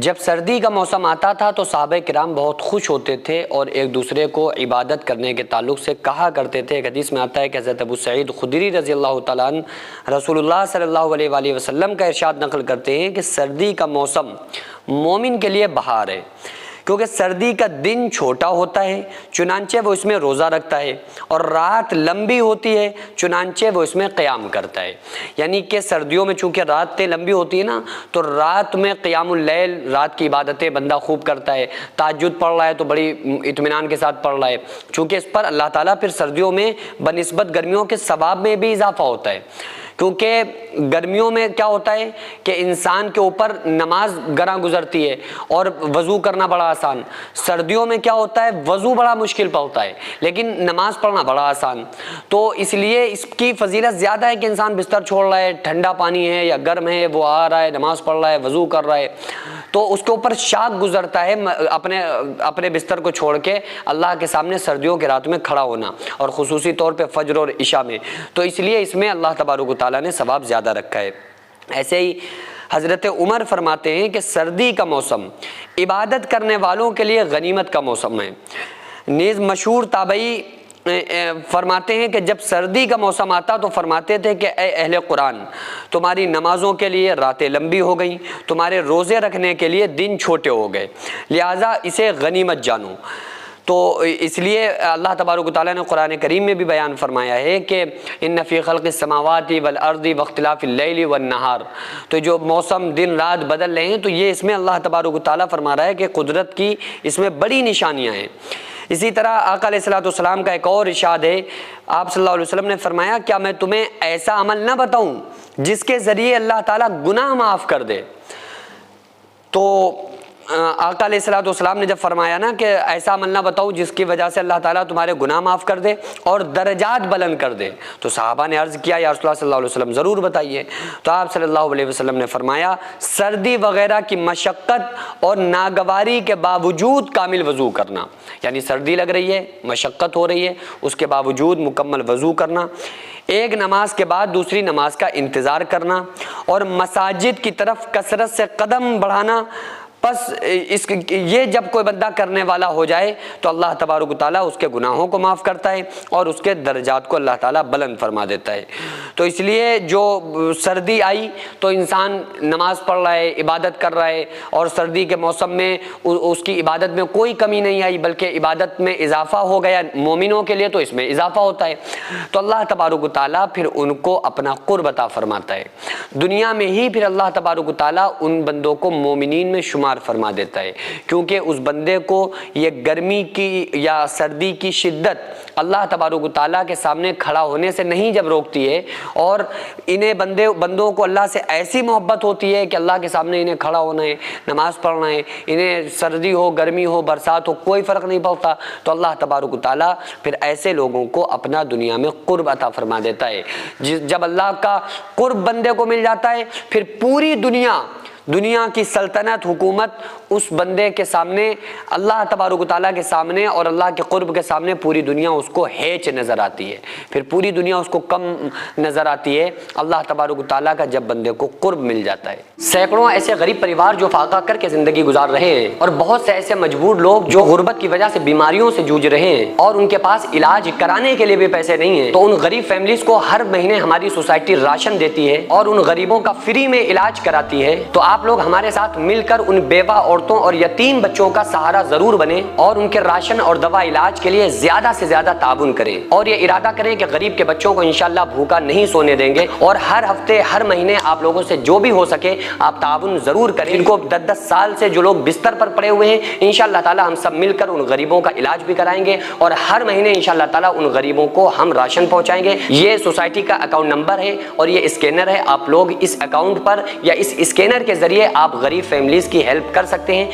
جب سردی کا موسم آتا تھا تو صحابہ کرام بہت خوش ہوتے تھے اور ایک دوسرے کو عبادت کرنے کے تعلق سے کہا کرتے تھے۔ ایک حدیث میں آتا ہے کہ حضرت ابو سعید خدری رضی اللہ تعالیٰ عنہ رسول اللہ صلی اللہ علیہ وآلہ وسلم کا ارشاد نقل کرتے ہیں کہ سردی کا موسم مومن کے لیے بہار ہے، کیونکہ سردی کا دن چھوٹا ہوتا ہے چنانچہ وہ اس میں روزہ رکھتا ہے، اور رات لمبی ہوتی ہے چنانچہ وہ اس میں قیام کرتا ہے۔ یعنی کہ سردیوں میں چونکہ راتیں لمبی ہوتی ہیں نا، تو رات میں قیام اللیل، رات کی عبادتیں بندہ خوب کرتا ہے، تہجد پڑھ رہا ہے تو بڑی اطمینان کے ساتھ پڑھ رہا ہے، چونکہ اس پر اللہ تعالیٰ پھر سردیوں میں بنسبت گرمیوں کے ثواب میں بھی اضافہ ہوتا ہے۔ کیونکہ گرمیوں میں کیا ہوتا ہے کہ انسان کے اوپر نماز گراں گزرتی ہے اور وضو کرنا بڑا آسان، سردیوں میں کیا ہوتا ہے وضو بڑا مشکل پڑتا ہے لیکن نماز پڑھنا بڑا آسان، تو اس لیے اس کی فضیلت زیادہ ہے کہ انسان بستر چھوڑ رہا ہے، ٹھنڈا پانی ہے یا گرم ہے، وہ آ رہا ہے نماز پڑھ رہا ہے، وضو کر رہا ہے، تو اس کے اوپر شاق گزرتا ہے اپنے بستر کو چھوڑ کے اللہ کے سامنے سردیوں کے رات میں کھڑا ہونا، اور خصوصی طور پہ فجر اور عشاء میں، تو اس لیے اس میں اللہ تبارک و تعالیٰ نے ثواب زیادہ رکھا ہے۔ ایسے ہی حضرت عمر فرماتے ہیں کہ سردی کا موسم عبادت کرنے والوں کے لیے غنیمت کا موسم ہے۔ نیز مشہور تابعی فرماتے ہیں کہ جب سردی کا موسم آتا تو فرماتے تھے کہ اے اہل قرآن، تمہاری نمازوں کے لیے راتیں لمبی ہو گئیں، تمہارے روزے رکھنے کے لیے دن چھوٹے ہو گئے، لہٰذا اسے غنیمت جانو۔ تو اس لیے اللہ تبارک و تعالیٰ نے قرآن کریم میں بھی بیان فرمایا ہے کہ ان فی خلق السماوات والارض واختلاف اللیل والنہار، تو جو موسم دن رات بدل رہے ہیں تو یہ اس میں اللہ تبارک و تعالیٰ فرما رہا ہے کہ قدرت کی اس میں بڑی نشانیاں ہیں۔ اسی طرح آقا علیہ الصلوۃ والسلام کا ایک اور ارشاد ہے، آپ صلی اللہ علیہ وسلم نے فرمایا کیا میں تمہیں ایسا عمل نہ بتاؤں جس کے ذریعے اللہ تعالیٰ گناہ معاف کر دے؟ تو آقا علیہ الصلوۃ والسلام نے جب فرمایا نا کہ ایسا عمل نہ بتاؤ جس کی وجہ سے اللہ تعالیٰ تمہارے گناہ معاف کر دے اور درجات بلند کر دے، تو صحابہ نے عرض کیا یا رسول اللہ صلی اللہ علیہ وسلم ضرور بتائیے، تو آپ صلی اللہ علیہ وسلم نے فرمایا سردی وغیرہ کی مشقت اور ناگواری کے باوجود کامل وضو کرنا، یعنی سردی لگ رہی ہے، مشقت ہو رہی ہے، اس کے باوجود مکمل وضو کرنا، ایک نماز کے بعد دوسری نماز کا انتظار کرنا، اور مساجد کی طرف کثرت سے قدم بڑھانا۔ بس یہ جب کوئی بندہ کرنے والا ہو جائے تو اللہ تبارک و تعالیٰ اس کے گناہوں کو معاف کرتا ہے اور اس کے درجات کو اللہ تعالیٰ بلند فرما دیتا ہے۔ تو اس لیے جو سردی آئی تو انسان نماز پڑھ رہا ہے، عبادت کر رہا ہے، اور سردی کے موسم میں اس کی عبادت میں کوئی کمی نہیں آئی بلکہ عبادت میں اضافہ ہو گیا، مومنوں کے لیے تو اس میں اضافہ ہوتا ہے، تو اللہ تبارک و تعالیٰ پھر ان کو اپنا قرب عطا فرماتا ہے۔ دنیا میں ہی پھر اللہ تبارک و تعالیٰ ان بندوں کو مومنین میں شمار فرما دیتا ہے، کیونکہ اس بندے کو یہ گرمی کی یا سردی کی شدت اللہ تبارک و تعالیٰ کے سامنے کھڑا ہونے سے نہیں جب روکتی ہے، اور انہیں بندوں کو اللہ سے ایسی محبت ہوتی ہے کہ اللہ کے سامنے انہیں کھڑا ہونا ہے، نماز پڑھنا ہے، انہیں سردی ہو گرمی ہو برسات ہو کوئی فرق نہیں پڑتا، تو اللہ تبارک و تعالیٰ پھر ایسے لوگوں کو اپنا دنیا میں قرب عطا فرما دیتا ہے۔ جب اللہ کا قرب بندے کو مل جاتا ہے پھر پوری دنیا کی سلطنت حکومت اس بندے کے سامنے، اللہ تبارک و تعالیٰ کے سامنے اور اللہ کے قرب کے سامنے پوری دنیا اس کو ہیچ نظر آتی ہے، پھر پوری دنیا اس کو کم نظر آتی ہے اللہ تبارک و تعالیٰ کا جب بندے کو قرب مل جاتا ہے۔ سینکڑوں ایسے غریب پریوار جو فاقہ کر کے زندگی گزار رہے ہیں، اور بہت سے ایسے مجبور لوگ جو غربت کی وجہ سے بیماریوں سے جوجھ رہے ہیں اور ان کے پاس علاج کرانے کے لیے بھی پیسے نہیں ہیں، تو ان غریب فیملیز کو ہر مہینے ہماری سوسائٹی راشن دیتی ہے اور ان غریبوں کا فری میں علاج کراتی ہے، تو آپ لوگ ہمارے ساتھ مل کر ان بیوہ عورتوں اور یتیم بچوں کا سہارا ضرور بنیں اور ان کے راشن اور دوا علاج کے لیے زیادہ سے زیادہ تعاون کریں، اور یہ ارادہ کریں کہ غریب کے بچوں کو انشاءاللہ بھوکا نہیں سونے دیں گے، اور ہر ہفتے ہر مہینے آپ لوگوں سے جو بھی ہو سکے آپ تعاون ضرور کریں۔ ان کو 10 سال سے جو لوگ بستر پر پڑے ہوئے ہیں انشاءاللہ تعالی ہم سب مل کر ان غریبوں کا علاج بھی کرائیں گے، اور ہر مہینے انشاءاللہ تعالی ان غریبوں کو ہم راشن پہنچائیں گے۔ یہ سوسائٹی کا اکاؤنٹ نمبر ہے اور یہ اسکینر ہے، آپ لوگ اس اکاؤنٹ پر یا اس اسکینر کے ذریعے آپ غریب فیملیز کی ہیلپ کر سکتے ہیں۔